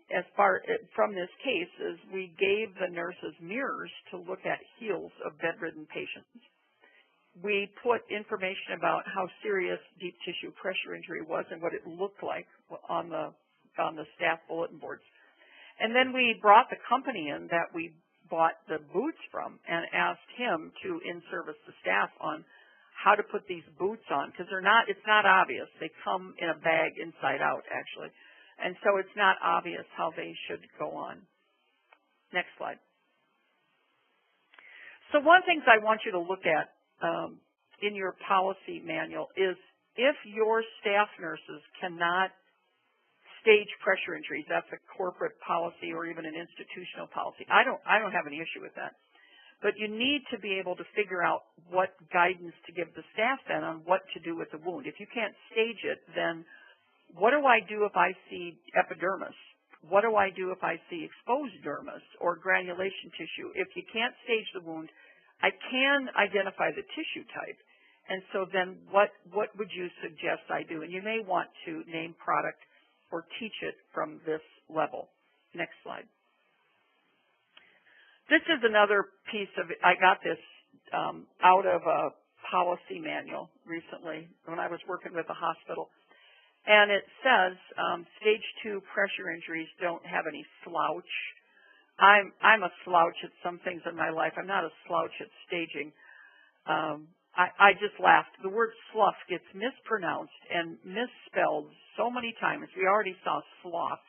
from this case is we gave the nurses mirrors to look at heels of bedridden patients. We put information about how serious deep tissue pressure injury was and what it looked like on the staff bulletin boards. And then we brought the company in that we bought the boots from and asked him to in-service the staff on how to put these boots on because it's not obvious. They come in a bag inside out actually. And so it's not obvious how they should go on. Next slide. So one of the things I want you to look at in your policy manual is if your staff nurses cannot stage pressure injuries, that's a corporate policy or even an institutional policy. I don't have any issue with that. But you need to be able to figure out what guidance to give the staff then on what to do with the wound. If you can't stage it, then what do I do if I see epidermis? What do I do if I see exposed dermis or granulation tissue? If you can't stage the wound, I can identify the tissue type. And so then what would you suggest I do? And you may want to name product or teach it from this level. Next slide. This is another piece of it. I got this out of a policy manual recently when I was working with a hospital. And it says stage 2 pressure injuries don't have any slouch. I'm a slouch at some things in my life. I'm not a slouch at staging. I just laughed. The word slough gets mispronounced and misspelled so many times. We already saw sloth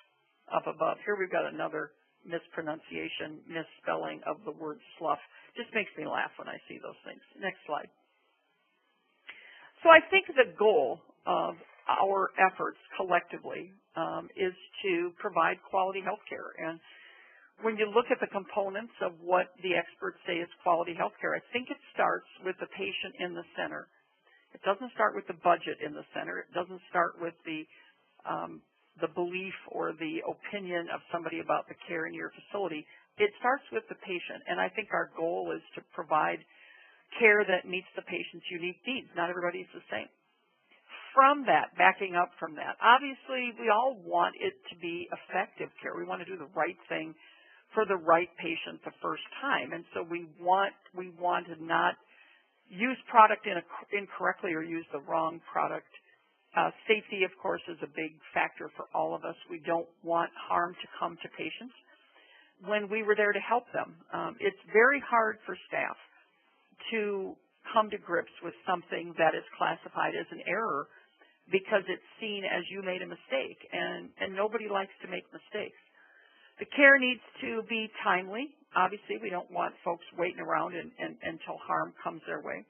up above. Here we've got another mispronunciation, misspelling of the word slough. Just makes me laugh when I see those things. Next slide. So I think the goal of our efforts collectively is to provide quality health care. And when you look at the components of what the experts say is quality health care, I think it starts with the patient in the center. It doesn't start with the budget in the center. It doesn't start with the belief or the opinion of somebody about the care in your facility. It starts with the patient, and I think our goal is to provide care that meets the patient's unique needs. Not everybody's the same. From that, backing up from that, obviously we all want it to be effective care. We want to do the right thing for the right patient the first time, and so we want to not use product incorrectly or use the wrong product. Safety, of course, is a big factor for all of us. We don't want harm to come to patients when we were there to help them. It's very hard for staff to come to grips with something that is classified as an error because it's seen as you made a mistake, and nobody likes to make mistakes. The care needs to be timely. Obviously, we don't want folks waiting around until harm comes their way.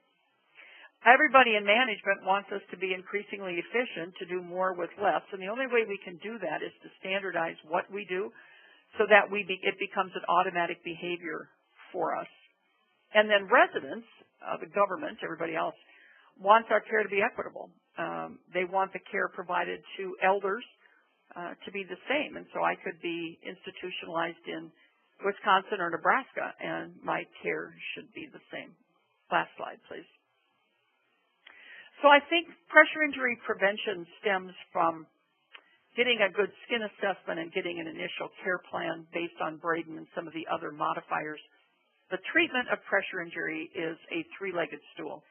Everybody in management wants us to be increasingly efficient, to do more with less, and the only way we can do that is to standardize what we do so that it becomes an automatic behavior for us. And then residents, the government, everybody else, wants our care to be equitable. They want the care provided to elders to be the same, and so I could be institutionalized in Wisconsin or Nebraska, and my care should be the same. Last slide, please. So I think pressure injury prevention stems from getting a good skin assessment and getting an initial care plan based on Braden and some of the other modifiers. The treatment of pressure injury is a three-legged stool.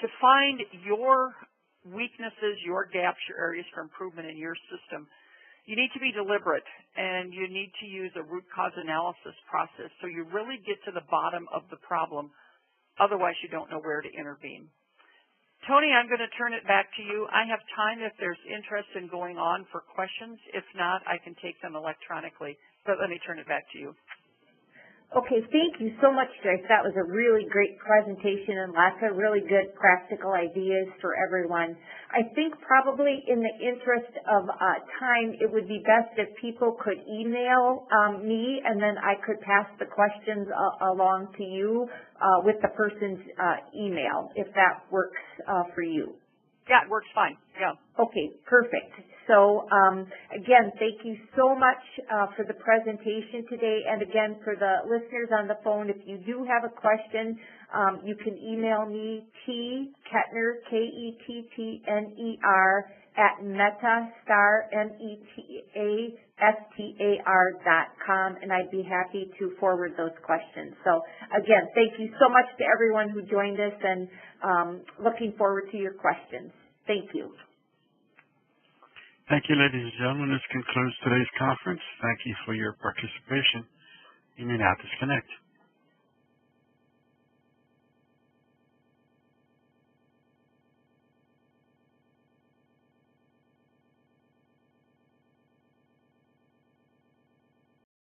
To find your weaknesses, your gaps, your areas for improvement in your system, you need to be deliberate, and you need to use a root cause analysis process so you really get to the bottom of the problem. Otherwise, you don't know where to intervene. Tony, I'm going to turn it back to you. I have time if there's interest in going on for questions. If not, I can take them electronically. But let me turn it back to you. Okay, thank you so much, Joyce. That was a really great presentation and lots of really good practical ideas for everyone. I think probably in the interest of time, it would be best if people could email me, and then I could pass the questions along to you with the person's email, if that works for you. Yeah, it works fine. Yeah. Okay, perfect. So, again, thank you so much for the presentation today. And again, for the listeners on the phone, if you do have a question, you can email me, Kettner, Kettner, at metastar.com, and I'd be happy to forward those questions. So, again, thank you so much to everyone who joined us, and looking forward to your questions. Thank you. Thank you, ladies and gentlemen. This concludes today's conference. Thank you for your participation. You may now disconnect.